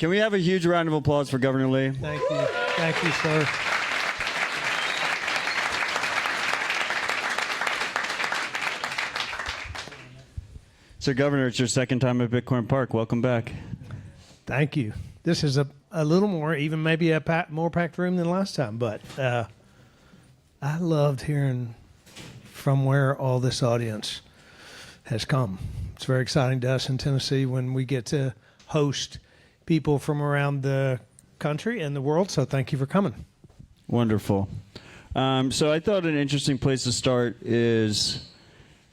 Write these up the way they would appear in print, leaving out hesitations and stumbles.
Can we have a huge round of applause for Governor Lee? Thank you. Thank you, sir. So, Governor, it's your second time at Bitcoin Park. Welcome back. Thank you. This is a little more, even maybe a more packed room than last time, but I loved hearing from where all this audience has come. It's very exciting to us in Tennessee when we get to host people from around the country and the world, so thank you for coming. Wonderful. So I thought an interesting place to start is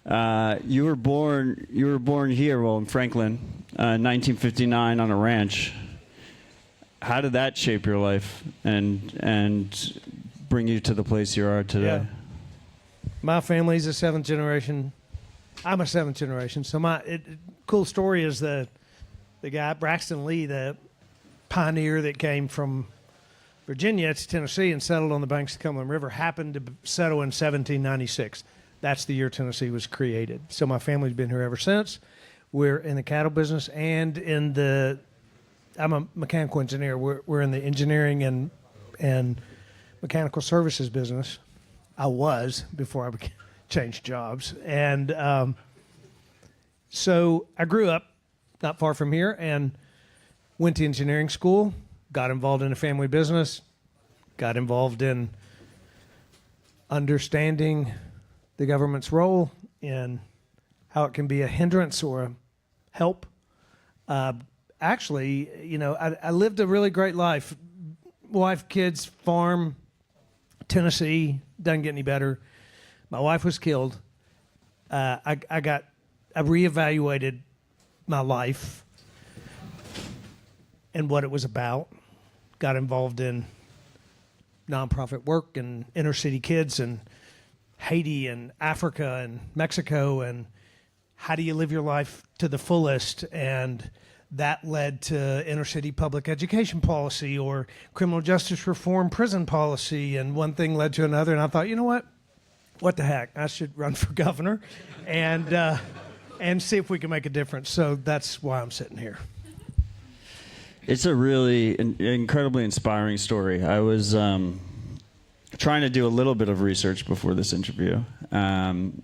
you were born here, well, in Franklin, 1959 on a ranch. How did that shape your life and bring you to the place you are today? Yeah. My family's a seventh generation. I'm a seventh generation. So cool story is the guy, Braxton Lee, the pioneer that came from Virginia to Tennessee and settled on the banks of the Cumberland River, happened to settle in 1796. That's the year Tennessee was created. So my family's been here ever since. We're in the cattle business and I'm a mechanical engineer. We're in the engineering and mechanical services business. I was before I changed jobs. And so I grew up not far from here and went to engineering school, got involved in a family business, got involved in understanding the government's role in how it can be a hindrance or a help. Actually, I lived a really great life. Wife, kids, farm, Tennessee, doesn't get any better. My wife was killed. I reevaluated my life and what it was about. Got involved in nonprofit work and inner city kids and Haiti and Africa and Mexico and how do you live your life to the fullest, and that led to inner city public education policy or criminal justice reform prison policy, and one thing led to another, and I thought, you know what the heck, I should run for governor and see if we can make a difference. So that's why I'm sitting here. It's a really incredibly inspiring story. I was trying to do a little bit of research before this interview, and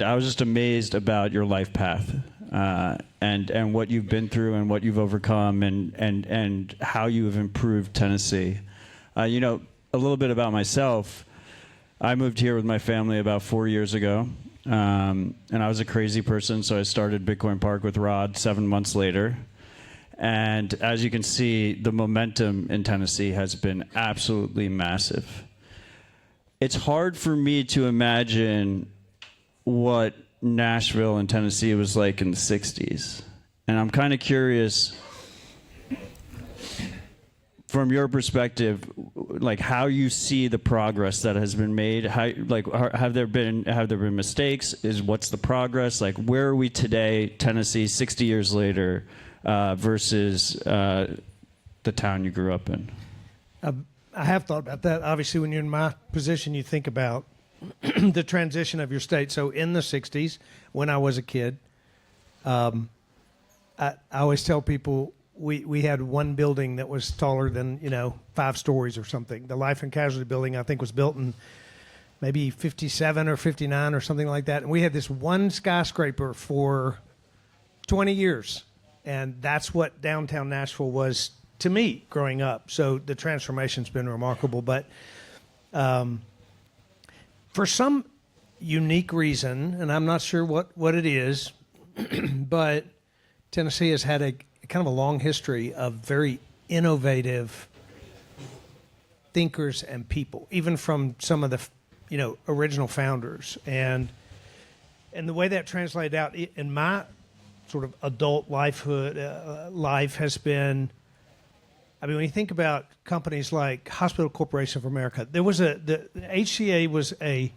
I was just amazed about your life path and what you've been through and what you've overcome and how you have improved Tennessee. A little bit about myself. I moved here with my family about 4 years ago, and I was a crazy person, so I started Bitcoin Park with Rod 7 months later. And as you can see, the momentum in Tennessee has been absolutely massive. It's hard for me to imagine what Nashville and Tennessee was like in the 60s. And I'm kind of curious, from your perspective, like how you see the progress that has been made. Have there been mistakes? What's the progress? Like, where are we today, Tennessee, 60 years later, versus the town you grew up in? I have thought about that. Obviously, when you're in my position, you think about the transition of your state. So in the 60s, when I was a kid, I always tell people we had one building that was taller than, 5 stories or something. The Life and Casualty building, I think, was built in maybe 57 or 59 or something like that. And we had this one skyscraper for 20 years. And that's what downtown Nashville was to me growing up. So the transformation's been remarkable. But for some unique reason, and I'm not sure what it is, but Tennessee has had a kind of a long history of very innovative thinkers and people, even from some of the original founders. And the way that translated out in my sort of adult life has been, when you think about companies like Hospital Corporation of America, the HCA was a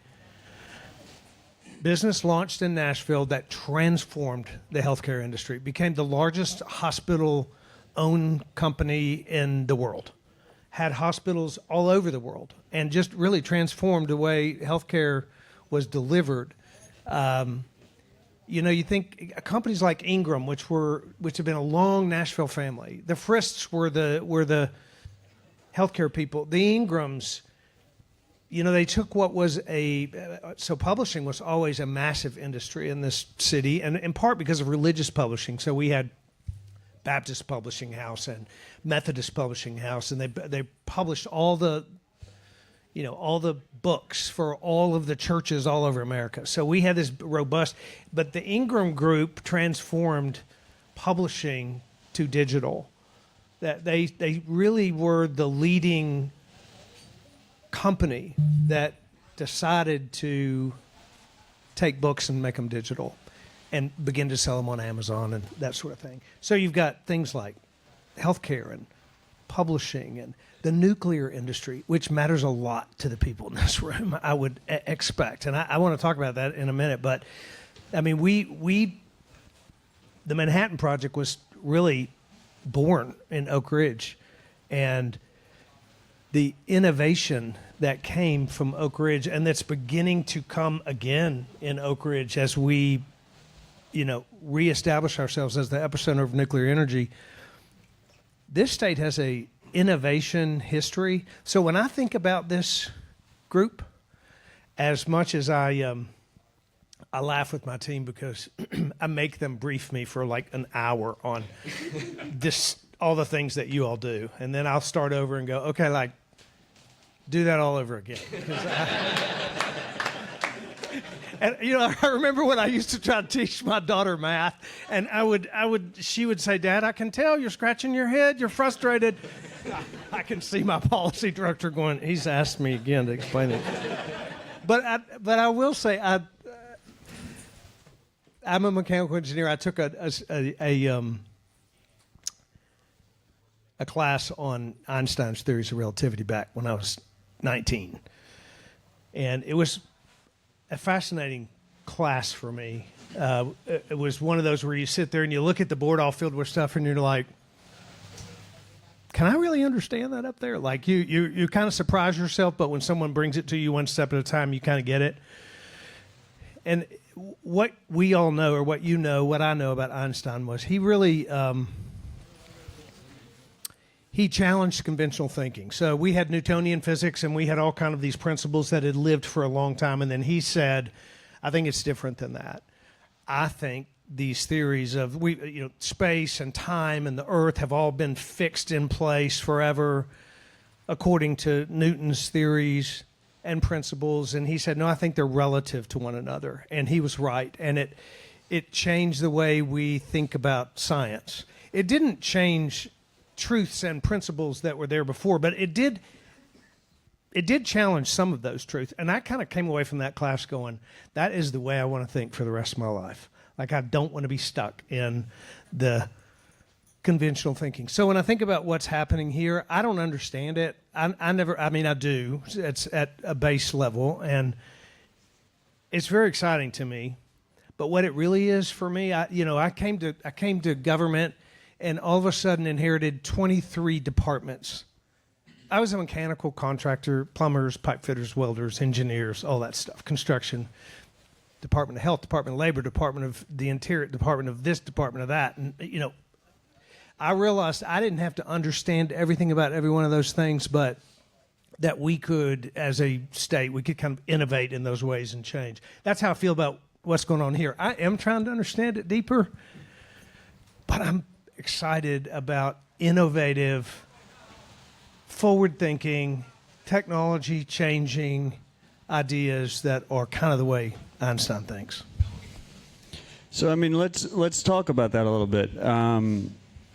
business launched in Nashville that transformed the healthcare industry, became the largest hospital-owned company in the world, had hospitals all over the world, and just really transformed the way healthcare was delivered. You know, you think companies like Ingram, which have been a long Nashville family. The Frists were the healthcare people. The Ingrams, you know, they took what was so publishing was always a massive industry in this city, and in part because of religious publishing. So we had Baptist Publishing House and Methodist Publishing House, and they published all the books for all of the churches all over America. So we had this robust, but the Ingram Group transformed publishing to digital. That they really were the leading company that decided to take books and make them digital and begin to sell them on Amazon and that sort of thing. So you've got things like healthcare and publishing and the nuclear industry, which matters a lot to the people in this room, I would expect. And I want to talk about that in a minute. But, I mean, the Manhattan Project was really born in Oak Ridge. And the innovation that came from Oak Ridge and that's beginning to come again in Oak Ridge as we, reestablish ourselves as the epicenter of nuclear energy. This state has a innovation history. So when I think about this group, as much as I laugh with my team because I make them brief me for like an hour on all the things that you all do, and then I'll start over and go, okay, like do that all over again. And I remember when I used to try to teach my daughter math, and she would say, "Dad, I can tell you're scratching your head, you're frustrated." I can see my policy director going, "He's asked me again to explain it." But I will say, I'm a mechanical engineer. I took a class on Einstein's theories of relativity back when I was 19, and it was a fascinating class for me. It was one of those where you sit there and you look at the board all filled with stuff and you're like, can I really understand that up there? Like you kind of surprise yourself, but when someone brings it to you one step at a time, you kind of get it. And what we all know, or what I know about Einstein was he really he challenged conventional thinking. So we had Newtonian physics and we had all kind of these principles that had lived for a long time. And then he said, I think it's different than that. I think these theories of space and time and the earth have all been fixed in place forever according to Newton's theories and principles. And he said, no, I think they're relative to one another. And he was right. And it changed the way we think about science. It didn't change truths and principles that were there before, but it did challenge some of those truths. And I kind of came away from that class going, that is the way I want to think for the rest of my life. Like, I don't want to be stuck in the conventional thinking. So when I think about what's happening here, I don't understand it. I do. It's at a base level, and it's very exciting to me. But what it really is for me, I came to government and all of a sudden inherited 23 departments. I was a mechanical contractor, plumbers, pipe fitters, welders, engineers, all that stuff, construction, Department of Health, Department of Labor, Department of the Interior, Department of this, Department of that. And, I realized I didn't have to understand everything about every one of those things, but that we could, as a state, we could kind of innovate in those ways and change. That's how I feel about what's going on here. I am trying to understand it deeper, but I'm excited about innovative, forward-thinking, technology-changing ideas that are kind of the way Einstein thinks. So, let's talk about that a little bit.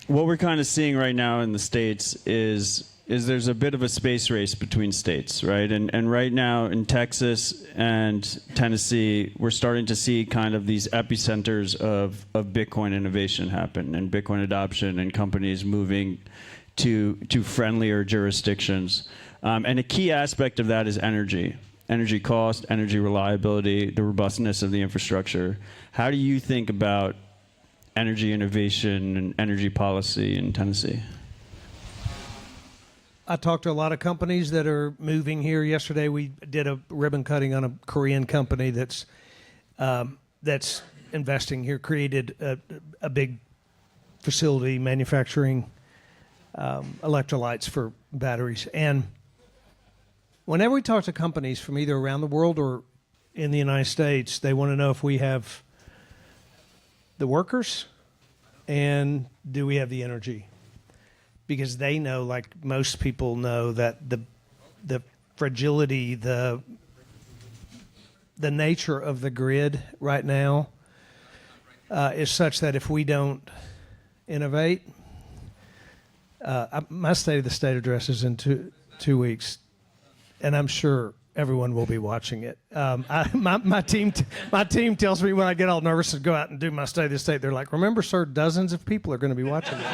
What we're kind of seeing right now in the States is there's a bit of a space race between states, right? And right now in Texas and Tennessee, we're starting to see kind of these epicenters of Bitcoin innovation happen and Bitcoin adoption and companies moving to friendlier jurisdictions. And a key aspect of that is energy cost, energy reliability, the robustness of the infrastructure. How do you think about energy innovation and energy policy in Tennessee? I talked to a lot of companies that are moving here. Yesterday we did a ribbon cutting on a Korean company that's investing here, created a big facility manufacturing electrolytes for batteries. And whenever we talk to companies from either around the world or in the United States, they want to know if we have the workers and do we have the energy? Because they know, like most people know, that the fragility, the nature of the grid right now is such that if we don't innovate, my State of the State address is in two weeks, and I'm sure everyone will be watching it. My team tells me when I get all nervous to go out and do my State of the State, they're like, "Remember, sir, dozens of people are going to be watching it."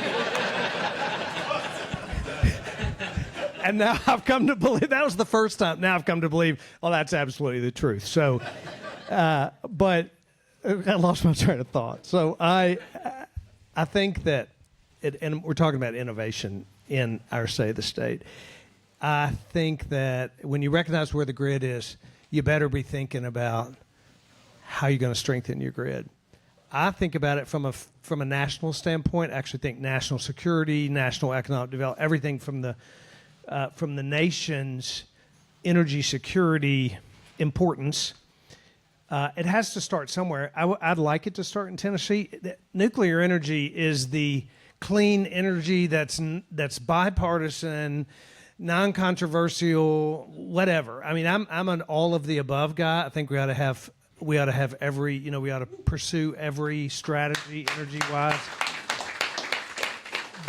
And now I've come to believe, that was the first time. Now I've come to believe, oh, that's absolutely the truth. So, but I lost my train of thought. So I think that, and we're talking about innovation in our State of the State. I think that when you recognize where the grid is, you better be thinking about how you're going to strengthen your grid. I think about it from a national standpoint. I actually think national security, national economic development, everything from the nation's energy security importance. It has to start somewhere. I'd like it to start in Tennessee. Nuclear energy is the clean energy that's bipartisan, non-controversial, whatever. I mean, I'm an all of the above guy. I think we ought to have every, we ought to pursue every strategy energy-wise.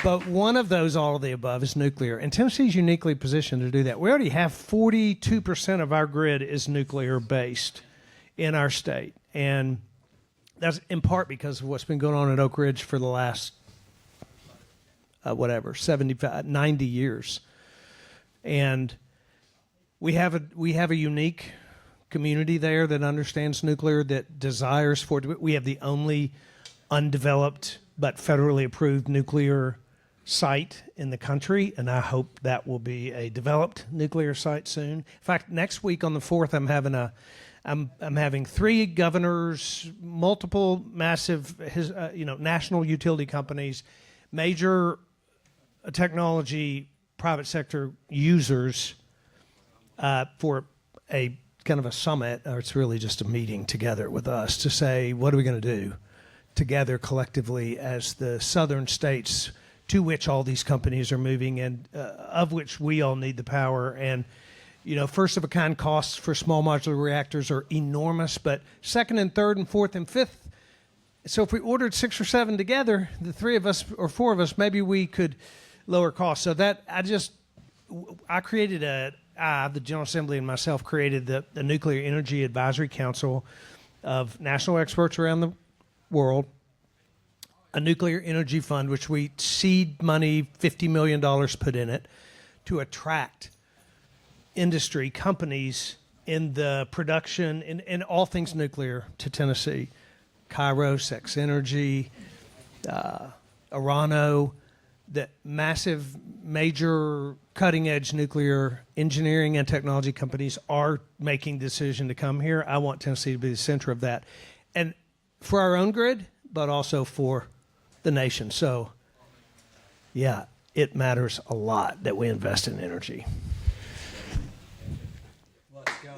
But one of those all of the above is nuclear. And Tennessee's uniquely positioned to do that. We already have 42% of our grid is nuclear-based in our state. And that's in part because of what's been going on at Oak Ridge for the last, 90 years. And we have a unique community there that understands nuclear, that desires for it. We have the only undeveloped but federally approved nuclear site in the country, and I hope that will be a developed nuclear site soon. In fact, next week on the 4th, I'm having 3 governors, multiple massive, national utility companies, major technology private sector users for a kind of a summit, or it's really just a meeting together with us to say, what are we going to do together collectively as the southern states to which all these companies are moving, and of which we all need the power. And first of a kind costs for small modular reactors are enormous, but second and third and fourth and fifth. So if we ordered 6 or 7 together, the 3 of us or 4 of us, maybe we could lower costs. So that I created the General Assembly and myself created the Nuclear Energy Advisory Council of national experts around the world, a nuclear energy fund, which we seed money, $50 million put in it, to attract industry companies in the production in all things nuclear to Tennessee. Kairos, X Energy, Orano, the massive, major, cutting-edge nuclear engineering and technology companies are making the decision to come here. I want Tennessee to be the center of that. And for our own grid, but also for the nation. So, yeah, it matters a lot that we invest in energy. Let's go.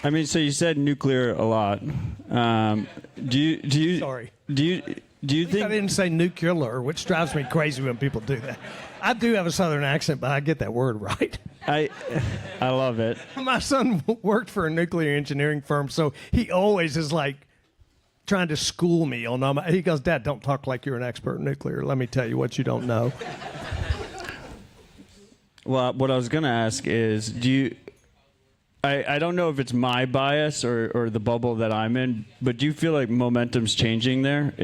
I mean, so you said nuclear a lot. Do you? Sorry. Do you think? I didn't say nuclear, which drives me crazy when people do that. I do have a southern accent, but I get that word right. I love it. My son worked for a nuclear engineering firm, so he always is like trying to school me on. He goes, "Dad, don't talk like you're an expert in nuclear. Let me tell you what you don't know." Well, what I was going to ask is, do you? I don't know if it's my bias or the bubble that I'm in, but do you feel like momentum's changing there?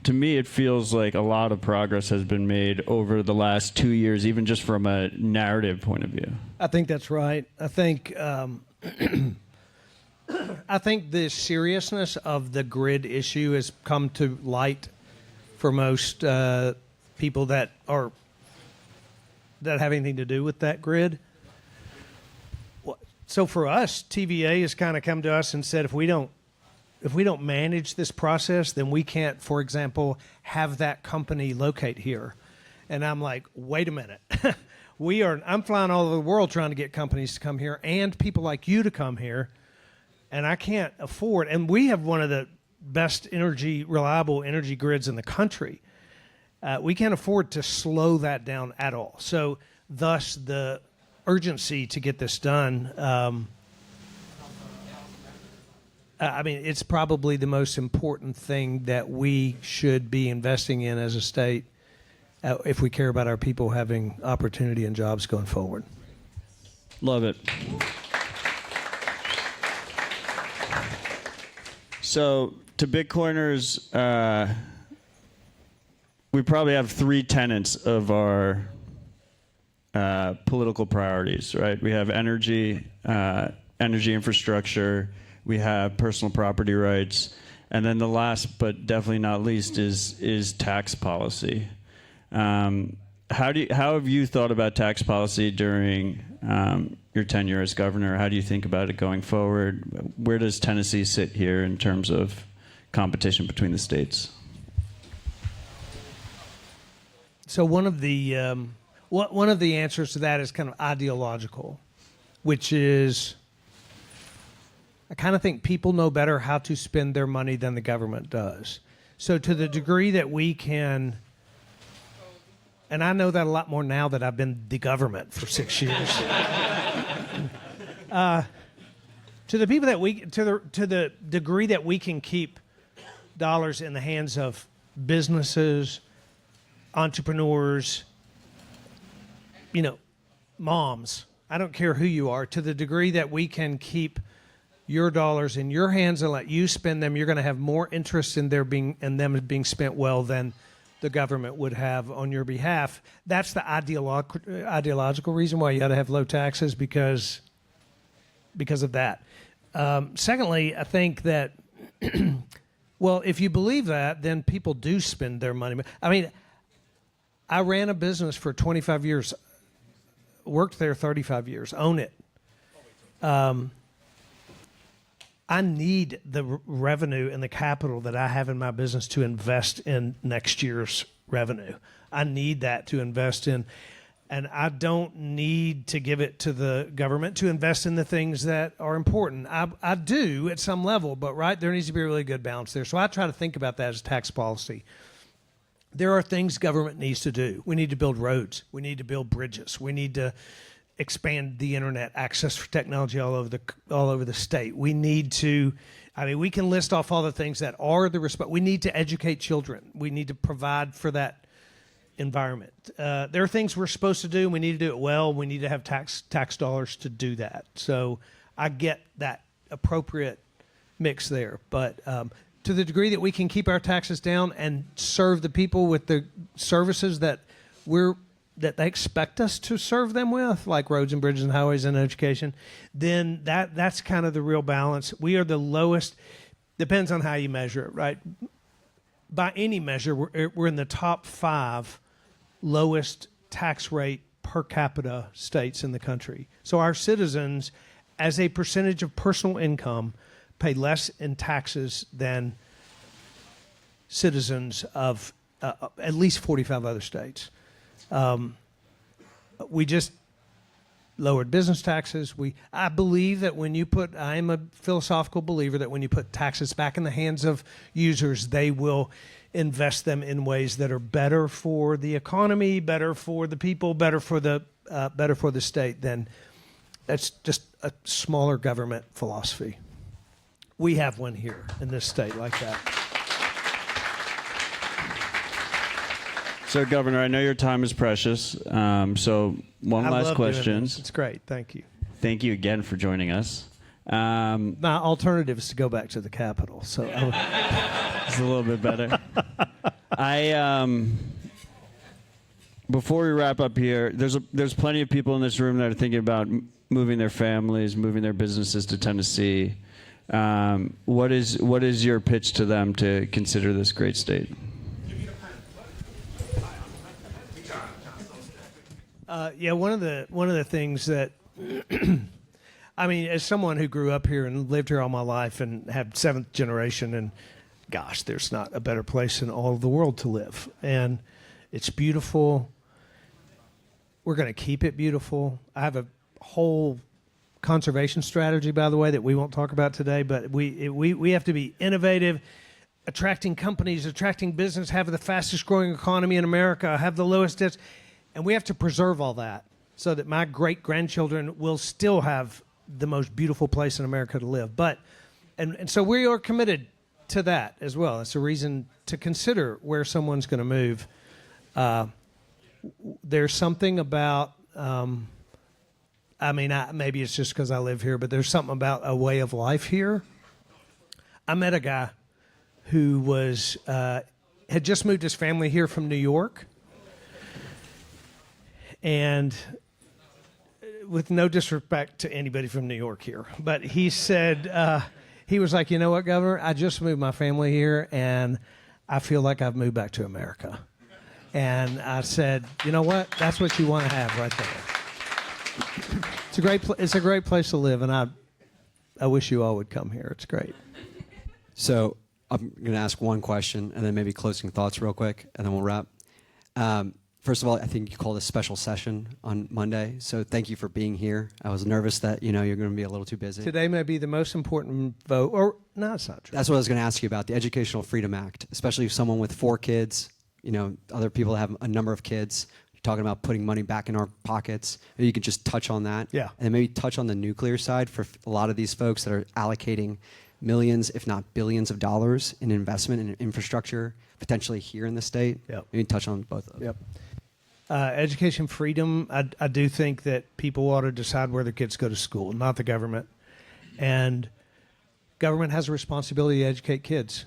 To me, it feels like a lot of progress has been made over the last 2 years, even just from a narrative point of view. I think that's right. I think I think the seriousness of the grid issue has come to light for most people that have anything to do with that grid. So for us, TVA has kind of come to us and said, if we don't manage this process, then we can't, for example, have that company locate here. And I'm like, wait a minute. I'm flying all over the world trying to get companies to come here and people like you to come here. And I can't afford, and we have one of the best reliable energy grids in the country. We can't afford to slow that down at all. So thus the urgency to get this done. I mean, it's probably the most important thing that we should be investing in as a state if we care about our people having opportunity and jobs going forward. Love it. So to Bitcoiners, we probably have three tenets of our political priorities, right? We have energy infrastructure, we have personal property rights, and then the last but definitely not least is tax policy. How have you thought about tax policy during your tenure as governor? How do you think about it going forward? Where does Tennessee sit here in terms of competition between the states? So one of the answers to that is kind of ideological, which is I kind of think people know better how to spend their money than the government does. So to the degree that we can, and I know that a lot more now that I've been the government for 6 years. To the degree that we can keep dollars in the hands of businesses, entrepreneurs, moms, I don't care who you are, to the degree that we can keep your dollars in your hands and let you spend them, you're going to have more interest in them being spent well than the government would have on your behalf. That's the ideological reason why you ought to have low taxes because of that. Secondly, I think that, well, if you believe that, then people do spend their money. I mean, I ran a business for 25 years, worked there 35 years, own it. I need the revenue and the capital that I have in my business to invest in next year's revenue. I need that to invest in. And I don't need to give it to the government to invest in the things that are important. I do at some level, but there needs to be a really good balance there. So I try to think about that as tax policy. There are things government needs to do. We need to build roads. We need to build bridges. We need to expand the internet access for technology all over the state. We need to, we can list off all the things that are we need to educate children. We need to provide for that environment. There are things we're supposed to do, and we need to do it well. We need to have tax dollars to do that. So I get that appropriate mix there. But to the degree that we can keep our taxes down and serve the people with the services that they expect us to serve them with, like roads and bridges and highways and education, then that's kind of the real balance. We are the lowest, depends on how you measure it, right? By any measure, we're in the top 5 lowest tax rate per capita states in the country. So our citizens, as a percentage of personal income, pay less in taxes than citizens of at least 45 other states. We just lowered business taxes. I believe that I am a philosophical believer that when you put taxes back in the hands of users, they will invest them in ways that are better for the economy, better for the people, better for the state. Then that's just a smaller government philosophy. We have one here in this state like that. So, Governor, I know your time is precious. So one last question. It's great. Thank you. Thank you again for joining us. My alternative is to go back to the Capitol. So it's a little bit better. Before we wrap up here, there's plenty of people in this room that are thinking about moving their families, moving their businesses to Tennessee. What is your pitch to them to consider this great state? One of the things that I mean, as someone who grew up here and lived here all my life and have seventh generation, and gosh, there's not a better place in all of the world to live. And it's beautiful. We're going to keep it beautiful. I have a whole conservation strategy, by the way, that we won't talk about today, but we have to be innovative, attracting companies, attracting business, have the fastest growing economy in America, have the lowest debts, and we have to preserve all that so that my great-grandchildren will still have the most beautiful place in America to live. But and so we are committed to that as well. It's a reason to consider where someone's going to move. There's something about, maybe it's just because I live here, but there's something about a way of life here. I met a guy who was had just moved his family here from New York, and with no disrespect to anybody from New York here, but he said, he was like, you know what, Governor, I just moved my family here, and I feel like I've moved back to America. And I said, you know what, that's what you want to have right there. It's a great place to live, and I wish you all would come here. It's great. So I'm going to ask one question, and then maybe closing thoughts real quick, and then we'll wrap. First of all, I think you called a special session on Monday, so thank you for being here. I was nervous that you're going to be a little too busy. Today may be the most important vote, or no, it's not true. That's what I was going to ask you about, the Educational Freedom Act, especially if someone with 4 kids, other people have a number of kids. You're talking about putting money back in our pockets. Maybe you could just touch on that. Yeah. And then maybe touch on the nuclear side for a lot of these folks that are allocating millions, if not billions of dollars in investment in infrastructure, potentially here in the state. Yep. Maybe touch on both of them. Yep. Education freedom, I do think that people ought to decide where their kids go to school, not the government. And government has a responsibility to educate kids.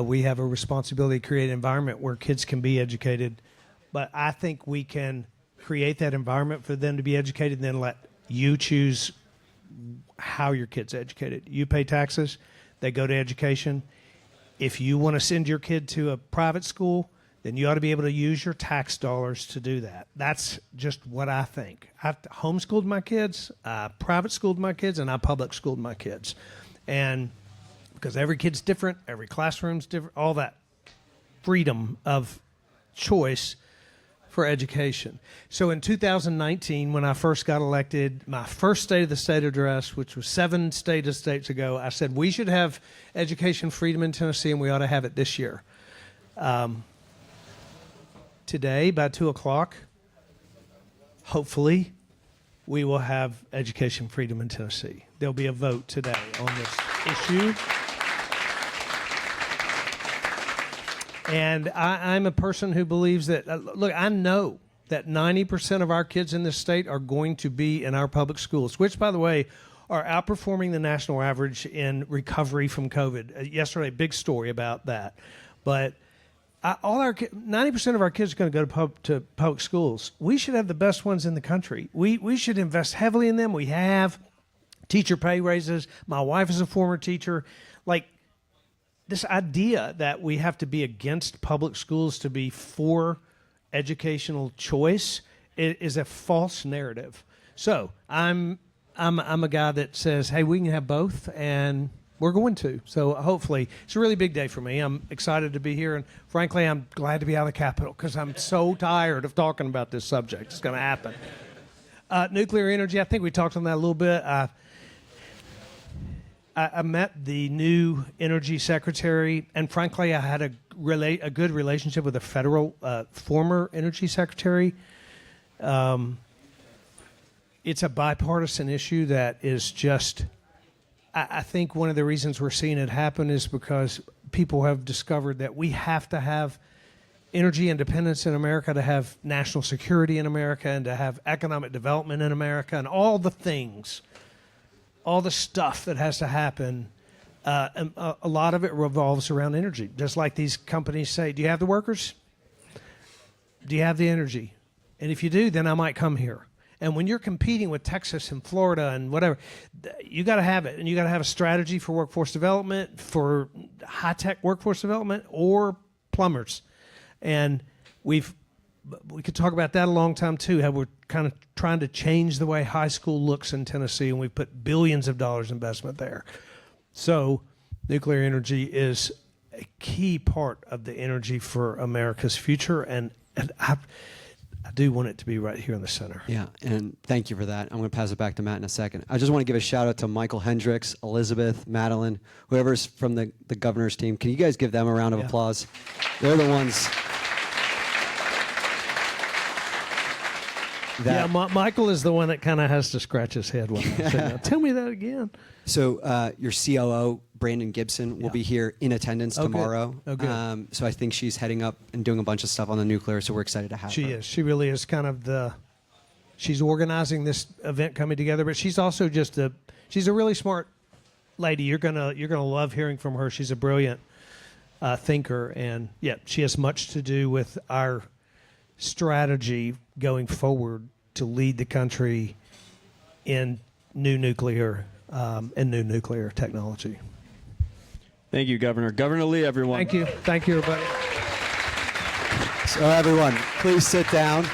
We have a responsibility to create an environment where kids can be educated. But I think we can create that environment for them to be educated and then let you choose how your kid's educated. You pay taxes, they go to education. If you want to send your kid to a private school, then you ought to be able to use your tax dollars to do that. That's just what I think. I've homeschooled my kids, I private schooled my kids, and I public schooled my kids. And because every kid's different, every classroom's different, all that freedom of choice for education. So in 2019, when I first got elected, my first State of the State address, which was 7 State of States ago, I said we should have education freedom in Tennessee, and we ought to have it this year. Today, by 2 o'clock, hopefully, we will have education freedom in Tennessee. There'll be a vote today on this issue. And I'm a person who believes that, look, I know that 90% of our kids in this state are going to be in our public schools, which, by the way, are outperforming the national average in recovery from COVID. Yesterday, big story about that. But 90% of our kids are going to go to public schools. We should have the best ones in the country. We should invest heavily in them. We have teacher pay raises. My wife is a former teacher. Like, this idea that we have to be against public schools to be for educational choice is a false narrative. So I'm a guy that says, hey, we can have both, and we're going to. So hopefully, it's a really big day for me. I'm excited to be here, and frankly, I'm glad to be out of the Capitol because I'm so tired of talking about this subject. It's going to happen. Nuclear energy, I think we talked on that a little bit. I met the new energy secretary, and frankly, I had a good relationship with the federal former energy secretary. It's a bipartisan issue that is just, I think one of the reasons we're seeing it happen is because people have discovered that we have to have energy independence in America to have national security in America and to have economic development in America and all the things. All the stuff that has to happen, and a lot of it revolves around energy. Just like these companies say, do you have the workers? Do you have the energy? And if you do, then I might come here. And when you're competing with Texas and Florida and whatever, you got to have it. And you got to have a strategy for workforce development, for high-tech workforce development, or plumbers. And we've But we could talk about that a long time too. How we're kind of trying to change the way high school looks in Tennessee, and we put billions of dollars investment there. So, nuclear energy is a key part of the energy for America's future, and I do want it to be right here in the center. Yeah, and thank you for that. I'm going to pass it back to Matt in a second. I just want to give a shout out to Michael Hendricks, Elizabeth, Madeline, whoever's from the governor's team. Can you guys give them a round of applause? They're the ones that... Yeah, Michael is the one that kind of has to scratch his head when I say that. Tell me that again. So your COO, Brandon Gibson, will be here in attendance tomorrow. Oh, good. So I think she's heading up and doing a bunch of stuff on the nuclear, so we're excited to have her. She is. She really is kind of she's organizing this event coming together, but she's also she's a really smart lady. You're gonna love hearing from her. She's a brilliant thinker, and she has much to do with our strategy going forward to lead the country in new nuclear and new nuclear technology. Thank you, Governor. Governor Lee, everyone. Thank you. Thank you, everybody. So everyone, please sit down.